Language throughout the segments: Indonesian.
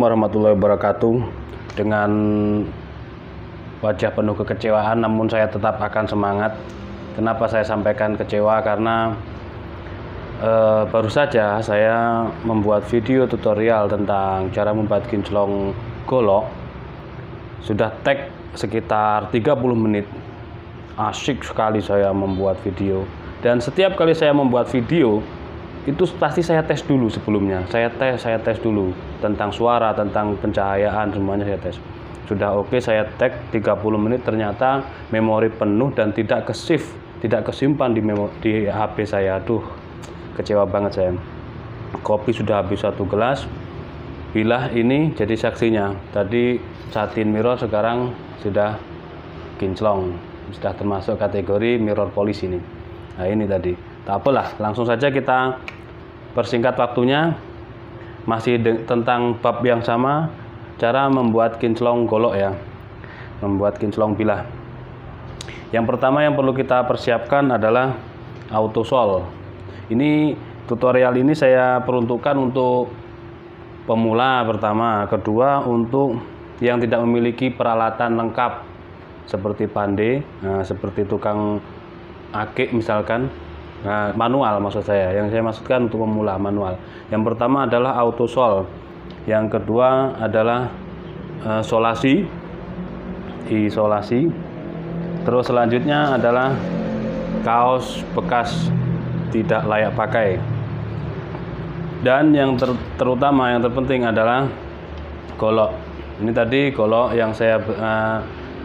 warahmatullahi wabarakatuh. Dengan wajah penuh kekecewaan, namun saya tetap akan semangat. Kenapa saya sampaikan kecewa? Karena baru saja saya membuat video tutorial tentang cara membuat kinclong golok. Sudah tag sekitar 30 menit. Asyik sekali saya membuat video. Dan setiap kali saya membuat video, itu pasti saya tes dulu sebelumnya. Saya tes dulu tentang suara, tentang pencahayaan, semuanya saya tes. Sudah oke, saya tag 30 menit, ternyata memori penuh dan tidak ke-save, tidak kesimpan di HP saya. Aduh, kecewa banget saya. Kopi sudah habis 1 gelas. Bilah ini jadi saksinya. Tadi satin mirror, sekarang sudah kinclong. Sudah termasuk kategori mirror polish ini. Nah, ini tadi. Tak apalah, langsung saja kita persingkat waktunya. Masih tentang bab yang sama, cara membuat kinclong golok ya, membuat kinclong bilah. Yang pertama yang perlu kita persiapkan adalah autosol. Ini tutorial ini saya peruntukkan untuk pemula pertama, kedua untuk yang tidak memiliki peralatan lengkap seperti pandai, seperti tukang akik misalkan. Nah, manual maksud saya, yang saya maksudkan untuk pemula manual. Yang pertama adalah autosol, yang kedua adalah isolasi, terus selanjutnya adalah kaos bekas tidak layak pakai, dan yang terutama yang terpenting adalah golok. Ini tadi golok yang saya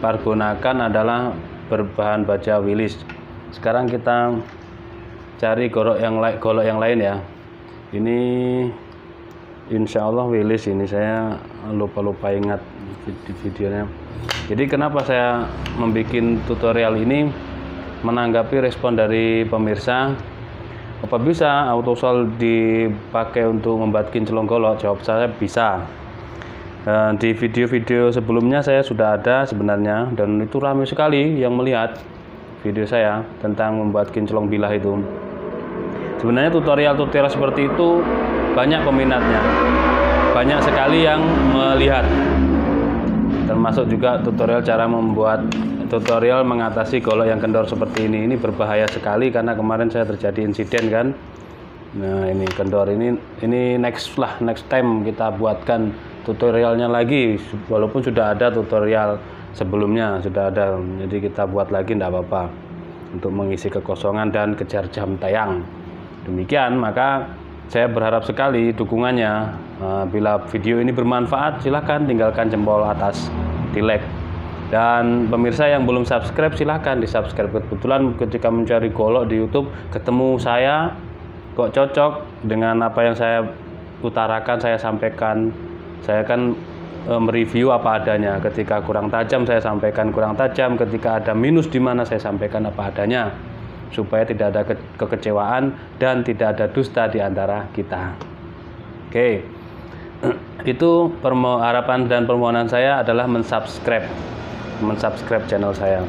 pergunakan adalah berbahan baja Willis. Sekarang kita cari golok yang lain ya. Ini insya Allah Willis, ini saya lupa ingat videonya. Jadi kenapa saya membuat tutorial ini? Menanggapi respon dari pemirsa, apa bisa autosol dipakai untuk membuat kinclong golok? Jawab saya bisa. Di video-video sebelumnya saya sudah ada sebenarnya, dan itu ramai sekali yang melihat video saya tentang membuat kinclong bilah itu. Sebenarnya tutorial-tutorial seperti itu banyak peminatnya, banyak sekali yang melihat, termasuk juga tutorial cara membuat tutorial mengatasi golok yang kendor seperti ini. Ini berbahaya sekali karena kemarin saya terjadi insiden kan. Nah, ini kendor, ini next time kita buatkan tutorialnya lagi, walaupun sudah ada tutorial sebelumnya, sudah ada, jadi kita buat lagi, tidak apa-apa, untuk mengisi kekosongan dan kejar jam tayang. Demikian, maka saya berharap sekali dukungannya. Bila video ini bermanfaat, silahkan tinggalkan jempol atas, di like. Dan pemirsa yang belum subscribe, silahkan di subscribe. Kebetulan ketika mencari golok di YouTube, ketemu saya, kok cocok dengan apa yang saya utarakan, saya sampaikan. Saya kan mereview apa adanya. Ketika kurang tajam, saya sampaikan kurang tajam. Ketika ada minus di mana, saya sampaikan apa adanya, supaya tidak ada kekecewaan dan tidak ada dusta di antara kita. Oke, itu harapan dan permohonan saya adalah mensubscribe channel saya.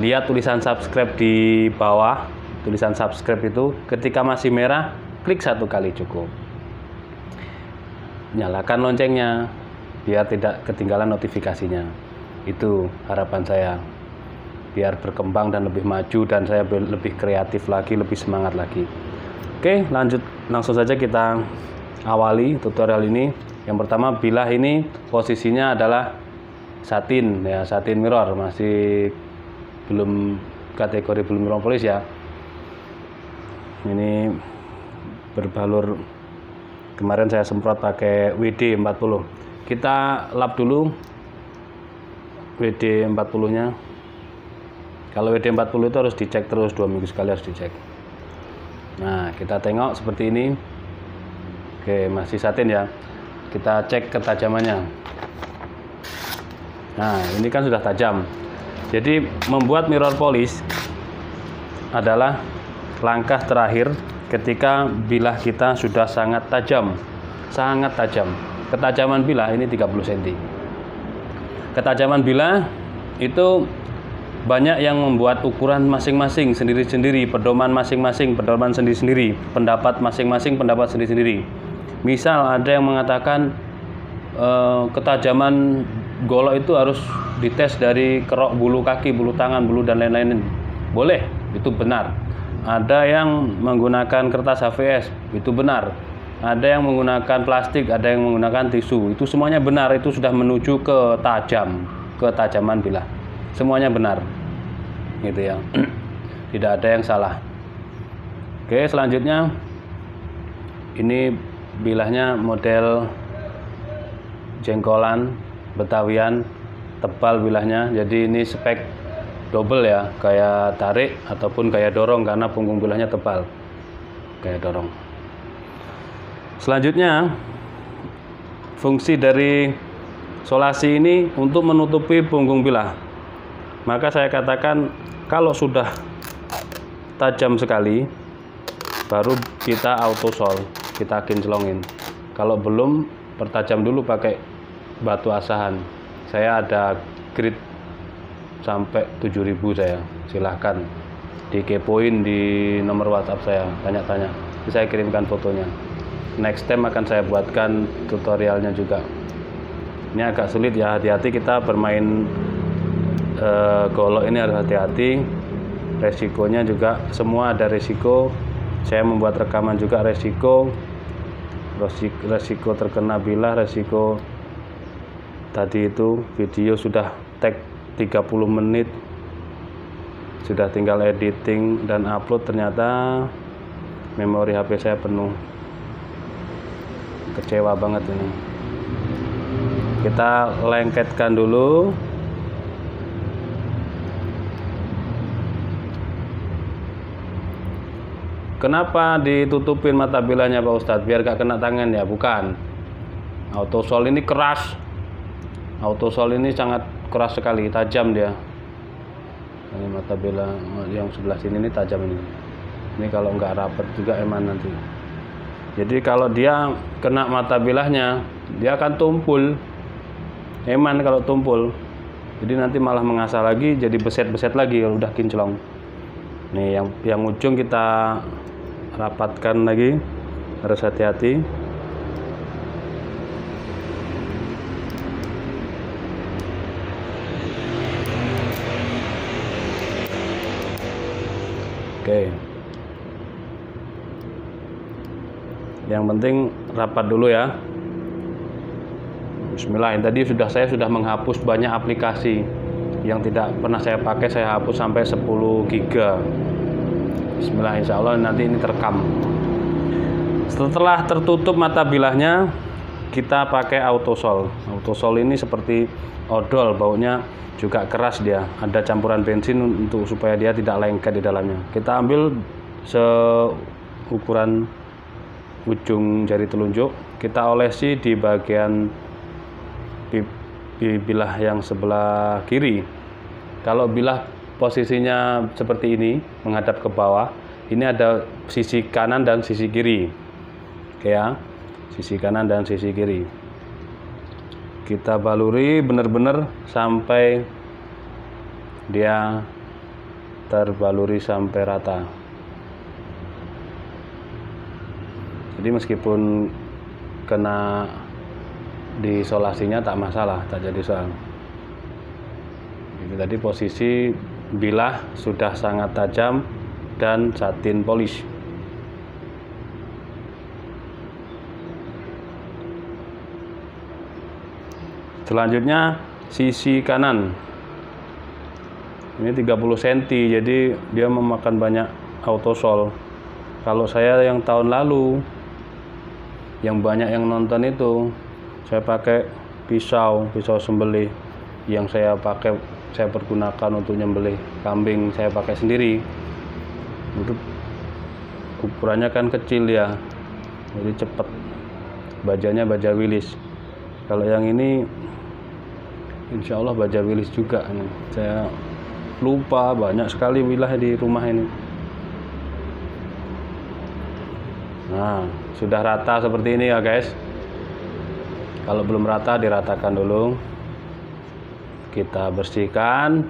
Lihat tulisan subscribe di bawah, tulisan subscribe itu ketika masih merah, klik 1 kali cukup. Nyalakan loncengnya biar tidak ketinggalan notifikasinya. Itu harapan saya, biar berkembang dan lebih maju, dan saya lebih kreatif lagi, lebih semangat lagi. Oke, langsung saja kita awali tutorial ini. Yang pertama, bilah ini posisinya adalah satin ya, satin mirror, masih belum kategori belum mirror polish ya. Ini berbalur, kemarin saya semprot pakai WD 40. Kita lap dulu WD 40 nya. Kalau WD 40 itu harus dicek terus, 2 minggu sekali harus dicek. Nah, kita tengok seperti ini. Oke, masih satin ya. Kita cek ketajamannya. Nah, ini kan sudah tajam. Jadi membuat mirror polish adalah langkah terakhir ketika bilah kita sudah sangat tajam. Sangat tajam. Ketajaman bilah ini 30 cm. Ketajaman bilah itu banyak yang membuat ukuran masing-masing sendiri-sendiri, pedoman masing-masing, pedoman sendiri-sendiri, pendapat masing-masing, pendapat sendiri-sendiri. Misal ada yang mengatakan ketajaman golok itu harus dites dari kerok bulu kaki, bulu tangan, bulu dan lain-lain. Boleh, itu benar. Ada yang menggunakan kertas HVS, itu benar. Ada yang menggunakan plastik, ada yang menggunakan tisu. Itu semuanya benar, itu sudah menuju ke ketajaman bilah. Semuanya benar. Gitu ya. Tidak ada yang salah. Oke, selanjutnya ini bilahnya model jengkolan Betawian, tebal bilahnya. Jadi ini spek double ya, kayak tarik ataupun kayak dorong karena punggung bilahnya tebal. Kayak dorong. Selanjutnya, fungsi dari solasi ini untuk menutupi punggung bilah. Maka saya katakan kalau sudah tajam sekali, baru kita auto sol, kita kinclongin. Kalau belum, pertajam dulu pakai batu asahan. Saya ada grid sampai 7.000 saya. Silahkan dikepoin di nomor WhatsApp saya, tanya-tanya. Saya kirimkan fotonya. Next time akan saya buatkan tutorialnya juga. Ini agak sulit ya, hati-hati kita bermain golok ini, harus hati-hati. Resikonya juga semua ada resiko. Saya membuat rekaman juga resiko terkena bilah, resiko tadi itu video sudah tag 30 menit, sudah tinggal editing dan upload, ternyata memori HP saya penuh. Kecewa banget ini. Kita lengketkan dulu. Kenapa ditutupin mata bilahnya Pak Ustadz? Biar gak kena tangan ya? Bukan. Autosol ini keras. Autosol ini sangat keras sekali, tajam dia. Ini mata bilah yang sebelah sini ini tajam ini. Ini kalau nggak rapat juga eman nanti. Jadi kalau dia kena mata bilahnya, dia akan tumpul. Eman kalau tumpul. Jadi nanti malah mengasah lagi, jadi beset-beset lagi kalau udah kinclong. Nih yang ujung kita rapatkan lagi, harus hati-hati. Oke. Yang penting rapat dulu ya. Bismillah. Tadi saya sudah menghapus banyak aplikasi yang tidak pernah saya pakai, saya hapus sampai 10 giga. Bismillah, insya Allah nanti ini terekam. Setelah tertutup mata bilahnya, kita pakai autosol. Autosol ini seperti odol, baunya juga keras dia. Ada campuran bensin untuk supaya dia tidak lengket di dalamnya. Kita ambil seukuran ujung jari telunjuk, kita olesi di bagian bilah yang sebelah kiri. Kalau bilah posisinya seperti ini, menghadap ke bawah, ini ada sisi kanan dan sisi kiri. Oke ya, sisi kanan dan sisi kiri. Kita baluri benar-benar sampai dia terbaluri sampai rata. Jadi meskipun kena disolasinya tak masalah, tak jadi soal. Jadi tadi posisi bilah sudah sangat tajam dan satin polish. Selanjutnya sisi kanan. Ini 30 cm, jadi dia memakan banyak autosol. Kalau saya yang tahun lalu, yang banyak yang nonton itu, saya pakai pisau sembelih yang saya pergunakan untuk nyembelih kambing, saya pakai sendiri. Itu ukurannya kan kecil ya, jadi cepet. Bajanya baja Willis. Kalau yang ini insya Allah baja Willis juga. Saya lupa, banyak sekali bilah di rumah ini. Nah, sudah rata seperti ini ya guys. Kalau belum rata, diratakan dulu. Kita bersihkan.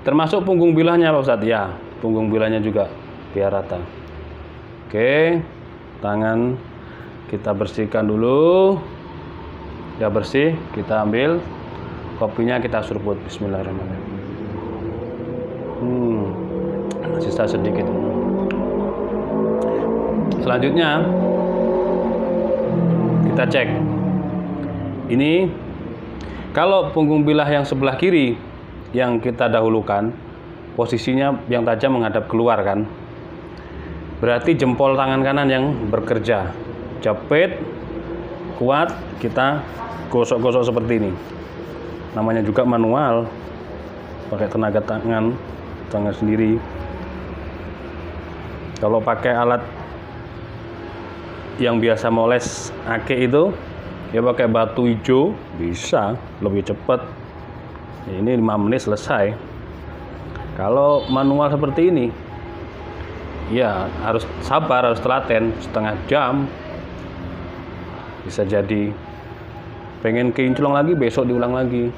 Termasuk punggung bilahnya Pak Ustadz ya, punggung bilahnya juga biar rata. Oke, tangan kita bersihkan dulu. Udah bersih, kita ambil kopinya, kita seruput. Bismillahirrahmanirrahim. Sisa sedikit. Selanjutnya kita cek. Ini kalau punggung bilah yang sebelah kiri yang kita dahulukan, posisinya yang tajam menghadap keluar kan. Berarti jempol tangan kanan yang bekerja. Jepit kuat, kita gosok-gosok seperti ini. Namanya juga manual, pakai tenaga tangan sendiri. Kalau pakai alat yang biasa moles ake itu, ya pakai batu hijau bisa lebih cepat. Ini 5 menit selesai. Kalau manual seperti ini, ya harus sabar, harus telaten, setengah jam. Bisa jadi pengen kinclong lagi, besok diulang lagi.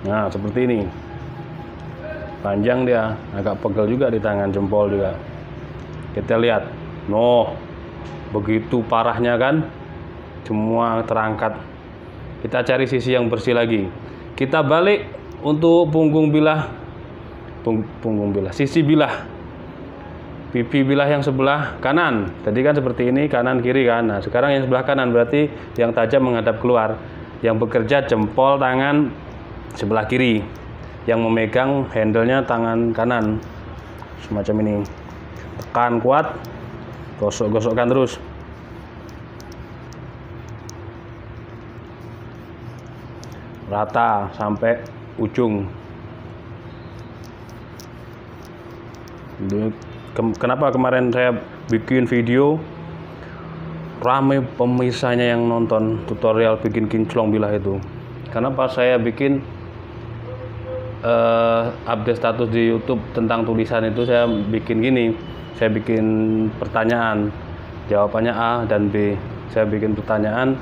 Nah, seperti ini. Panjang dia, agak pegel juga di tangan, jempol juga. Kita lihat. Noh, begitu parahnya kan? Semua terangkat. Kita cari sisi yang bersih lagi. Kita balik untuk punggung bilah, sisi bilah, pipi bilah yang sebelah kanan. Tadi kan seperti ini, kanan kiri kan. Nah, sekarang yang sebelah kanan, berarti yang tajam menghadap keluar. Yang bekerja jempol tangan sebelah kiri, yang memegang handle-nya tangan kanan. Semacam ini. Tekan kuat, gosok-gosokkan terus. Rata sampai ujung. Kenapa kemarin saya bikin video rame pemirsanya yang nonton tutorial bikin kinclong bilah itu? Karena pas saya bikin update status di YouTube tentang tulisan itu, saya bikin gini, saya bikin pertanyaan, jawabannya A dan B. Saya bikin pertanyaan,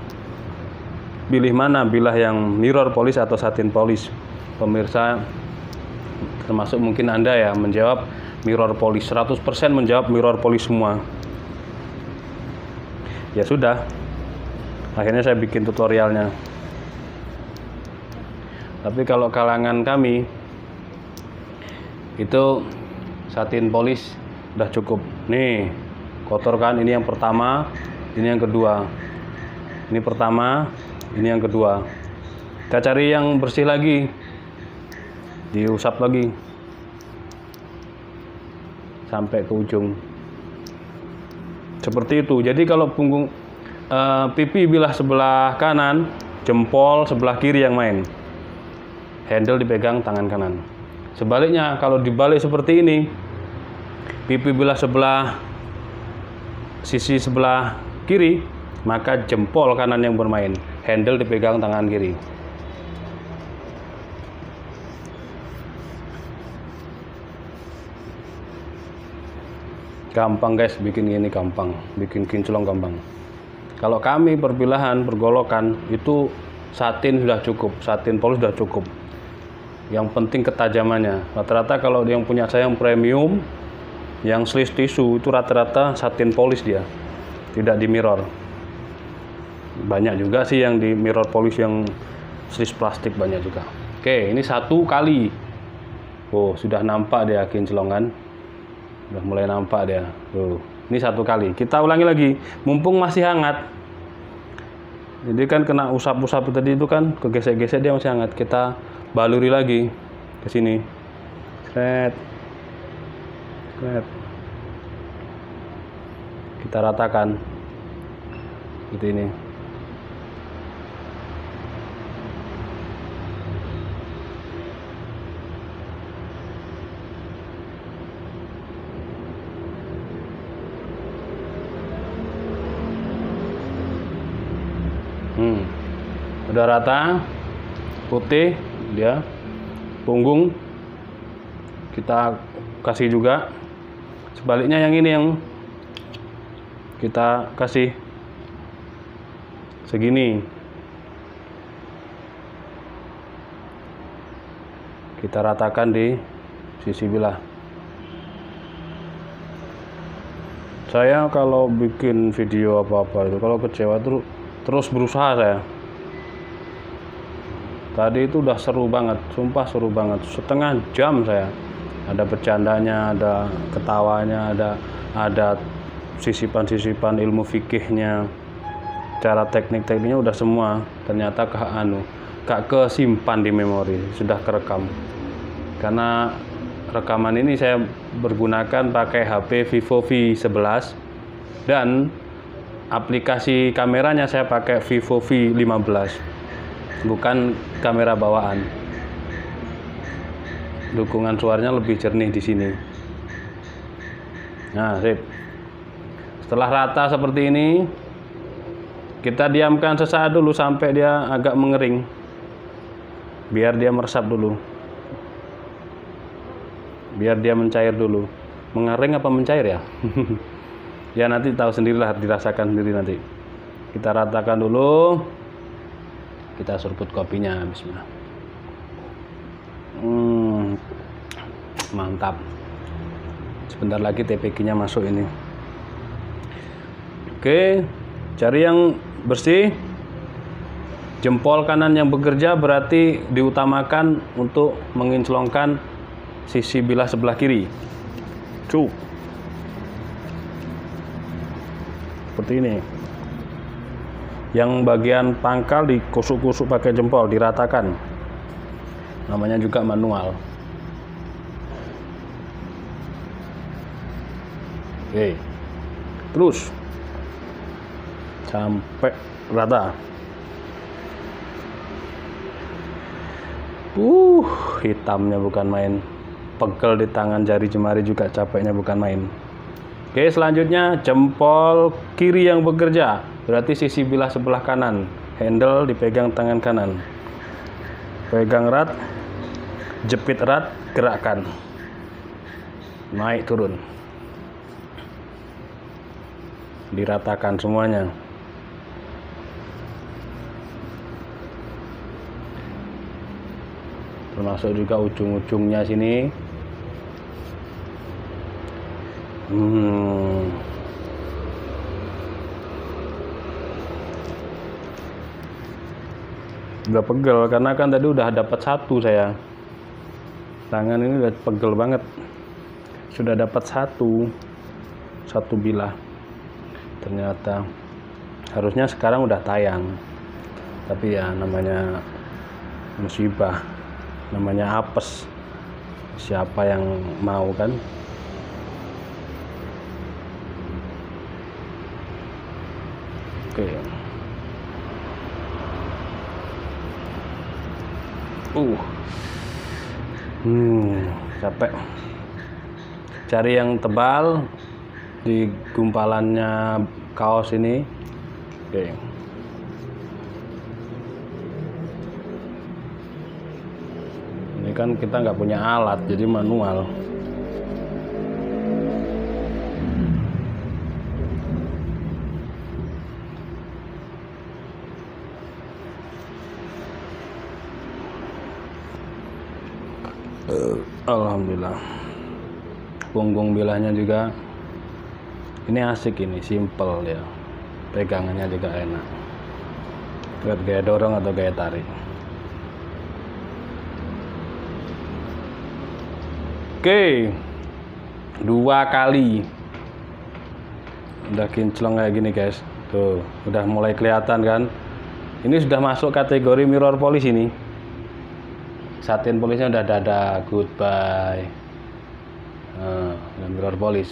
pilih mana, bilah yang mirror polish atau satin polish? Pemirsa termasuk mungkin Anda ya menjawab mirror polish, 100% menjawab mirror polish semua. Ya sudah, akhirnya saya bikin tutorialnya. Tapi kalau kalangan kami itu satin polish udah cukup. Nih, kotor kan? Ini yang pertama, ini yang kedua. Ini pertama, ini yang kedua. Kita cari yang bersih lagi, diusap lagi sampai ke ujung. Seperti itu. Jadi kalau punggung pipi bilah sebelah kanan, jempol sebelah kiri yang main. Handle dipegang tangan kanan. Sebaliknya, kalau dibalik seperti ini, pipi bilah sisi sebelah kiri, maka jempol kanan yang bermain. Handle dipegang tangan kiri. Gampang guys, bikin ini gampang, bikin kinclong gampang. Kalau kami perbilahan, pergolokan, itu satin sudah cukup, satin polish sudah cukup. Yang penting ketajamannya. Rata-rata kalau yang punya saya yang premium, yang sleeve tisu, itu rata-rata satin polish dia, tidak di mirror. Banyak juga sih yang di mirror polish yang sleeve plastik, banyak juga. Oke, ini 1 kali. Oh, sudah nampak dia kinclongan. Udah mulai nampak dia. Tuh, ini 1 kali. Kita ulangi lagi, mumpung masih hangat. Jadi kan kena usap-usap tadi itu kan, kegesek-gesek dia masih hangat. Kita baluri lagi ke sini. Sret. Sret. Kita ratakan. Seperti ini. Udah rata, putih dia. Punggung kita kasih juga. Sebaliknya yang ini yang kita kasih segini. Kita ratakan di sisi bilah. Saya kalau bikin video apa-apa itu, kalau kecewa tuh terus berusaha saya. Tadi itu udah seru banget, sumpah seru banget. Setengah jam saya. Ada bercandanya, ada ketawanya, ada sisipan-sisipan ilmu fikihnya, cara tekniknya udah semua. Ternyata gak kesimpan di memori, sudah kerekam. Karena rekaman ini saya bergunakan pakai HP Vivo V11 dan aplikasi kameranya saya pakai Vivo V15. Bukan kamera bawaan. Dukungan suaranya lebih jernih di sini. Nah, sip. Setelah rata seperti ini, kita diamkan sesaat dulu sampai dia agak mengering. Biar dia meresap dulu. Biar dia mencair dulu. Mengering apa mencair ya? Ya nanti tahu sendirilah, dirasakan sendiri nanti. Kita ratakan dulu. Kita seruput kopinya. Bismillah. Mantap. Sebentar lagi TPG-nya masuk ini. Oke, cari yang bersih. Jempol kanan yang bekerja berarti diutamakan untuk menginclongkan sisi bilah sebelah kiri. Cuk. Seperti ini. Yang bagian pangkal dikusuk-kusuk pakai jempol, diratakan. Namanya juga manual. Oke. Terus sampai rata. Hitamnya bukan main. Pegel di tangan, jari jemari juga capeknya bukan main. Oke, selanjutnya jempol kiri yang bekerja. Berarti sisi bilah sebelah kanan. Handle dipegang tangan kanan. Pegang erat, jepit erat, gerakkan. Naik turun. Diratakan semuanya. Termasuk juga ujung-ujungnya sini. Udah pegel karena kan tadi udah dapat satu saya. Tangan ini udah pegel banget. Sudah dapat satu bilah. Ternyata harusnya sekarang udah tayang. Tapi ya namanya musibah. Namanya apes. Siapa yang mau kan? Oke. Capek. Cari yang tebal di gumpalannya kaos ini. Oke. Ini kan kita nggak punya alat, jadi manual. Alhamdulillah. Punggung bilahnya juga ini asik, ini simple ya. Pegangannya juga enak. Buat gaya dorong atau gaya tarik. Oke. 2 kali. Udah kinclong kayak gini, guys. Tuh, udah mulai kelihatan kan? Ini sudah masuk kategori mirror polish ini. Satin polisnya udah ada, goodbye. Mirror polish.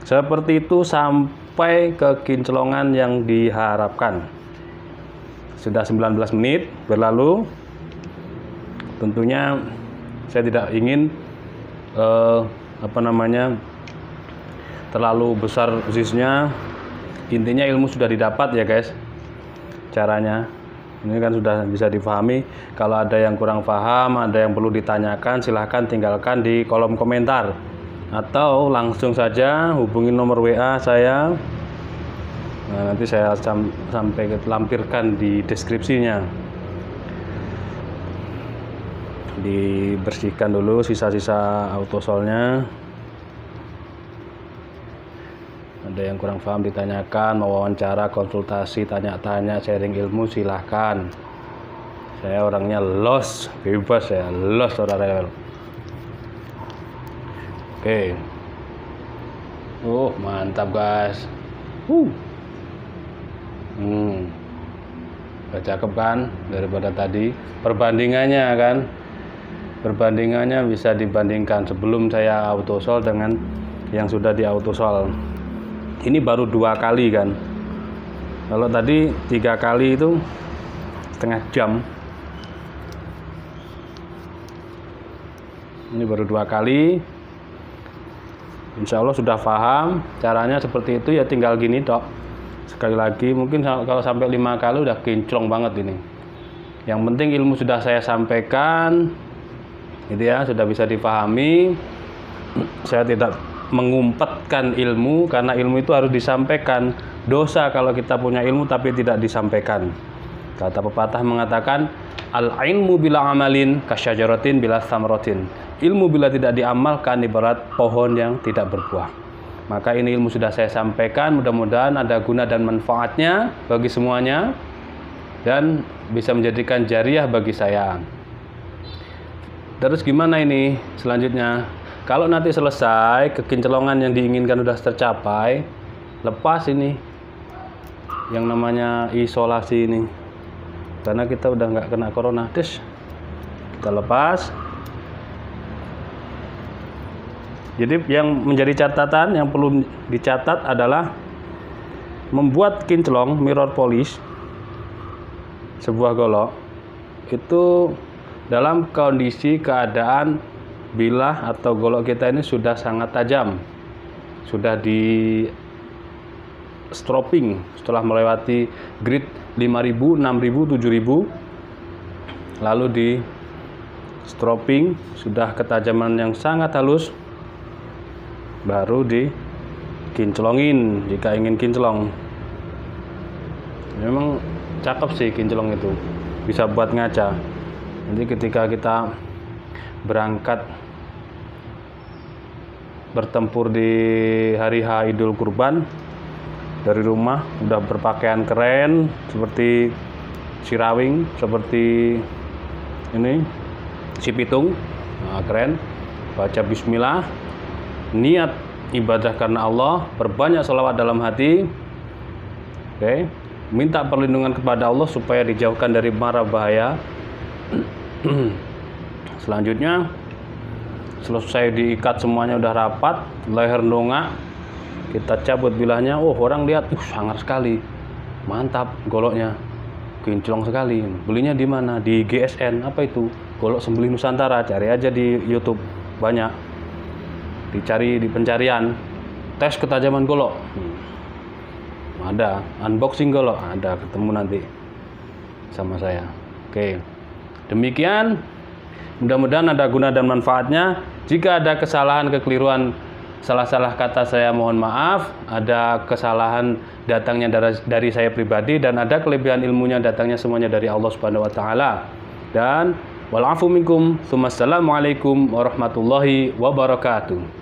Seperti itu sampai ke kinclongan yang diharapkan. Sudah 19 menit berlalu. Tentunya saya tidak ingin terlalu besar ziznya. Intinya ilmu sudah didapat ya guys. Caranya ini kan sudah bisa difahami. Kalau ada yang kurang paham, ada yang perlu ditanyakan, silahkan tinggalkan di kolom komentar atau langsung saja hubungi nomor WA saya. Nah, nanti saya sampai lampirkan di deskripsinya. Dibersihkan dulu sisa-sisa autosolnya. Ada Ada yang kurang paham ditanyakan, mau wawancara, konsultasi, tanya-tanya, sharing ilmu, silahkan. Saya orangnya los, bebas ya, los saudara. Oke. Mantap guys. Udah cakep kan daripada tadi. Perbandingannya kan, perbandingannya bisa dibandingkan sebelum saya autosol dengan yang sudah di autosol. Ini baru 2 kali kan. Kalau tadi 3 kali itu setengah jam. Ini baru 2 kali. Insya Allah sudah paham caranya seperti itu, ya tinggal gini dok. Sekali lagi, mungkin kalau sampai 5 kali udah kinclong banget ini. Yang penting ilmu sudah saya sampaikan, gitu ya, sudah bisa dipahami. Saya tidak mengumpetkan ilmu, karena ilmu itu harus disampaikan. Dosa kalau kita punya ilmu tapi tidak disampaikan. Kata pepatah mengatakan, al-ilmu bila amalin kasyajaratin bila samrotin. Ilmu bila tidak diamalkan ibarat pohon yang tidak berbuah. Maka ini ilmu sudah saya sampaikan, mudah-mudahan ada guna dan manfaatnya bagi semuanya dan bisa menjadikan jariah bagi saya. Terus gimana ini selanjutnya? Kalau nanti selesai, kekincelongan yang diinginkan sudah tercapai, lepas ini yang namanya isolasi ini, karena kita udah nggak kena corona. Terus kita lepas. Jadi yang menjadi catatan, yang perlu dicatat adalah membuat kinclong mirror polish sebuah golok itu dalam kondisi keadaan bilah atau golok kita ini sudah sangat tajam, sudah di stropping setelah melewati grid 5000, 6000, 7000, lalu di stropping sudah ketajaman yang sangat halus, baru dikinclongin jika ingin kinclong. Memang cakep sih kinclong itu, bisa buat ngaca. Nanti ketika kita berangkat bertempur di hari H Idul Kurban, dari rumah udah berpakaian keren seperti Sirawing, seperti ini si Pitung, nah, keren, baca bismillah, niat ibadah karena Allah, perbanyak sholawat dalam hati, oke, minta perlindungan kepada Allah supaya dijauhkan dari mara bahaya. Selanjutnya selesai diikat semuanya udah rapat, leher dongak, kita cabut bilahnya. Orang lihat, sangar sekali, mantap goloknya, kinclong sekali. Belinya di mana? Di GSN. Apa itu? Golok Sembelih Nusantara. Cari aja di YouTube, banyak. Dicari di pencarian, tes ketajaman golok, ada, unboxing golok, ada, ketemu nanti sama saya. Oke, demikian, mudah-mudahan ada guna dan manfaatnya. Jika ada kesalahan, kekeliruan, salah-salah kata, saya mohon maaf. Ada kesalahan datangnya dari saya pribadi, dan ada kelebihan ilmunya datangnya semuanya dari Allah Subhanahu wa taala. Dan wal afu minkum, tsumma assalamualaikum warahmatullahi wabarakatuh.